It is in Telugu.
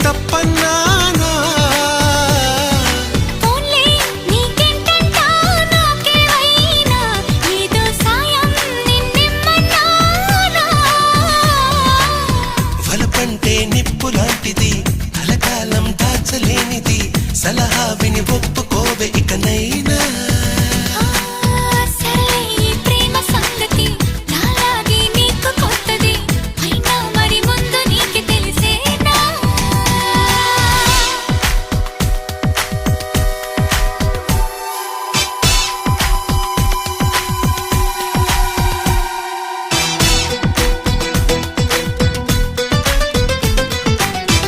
తప్పన్నానా వలపంటే నిప్పు లాంటిది కలకాలం దాచలేనిది సలహా విని ఒప్పుకోవే ఇకనైనా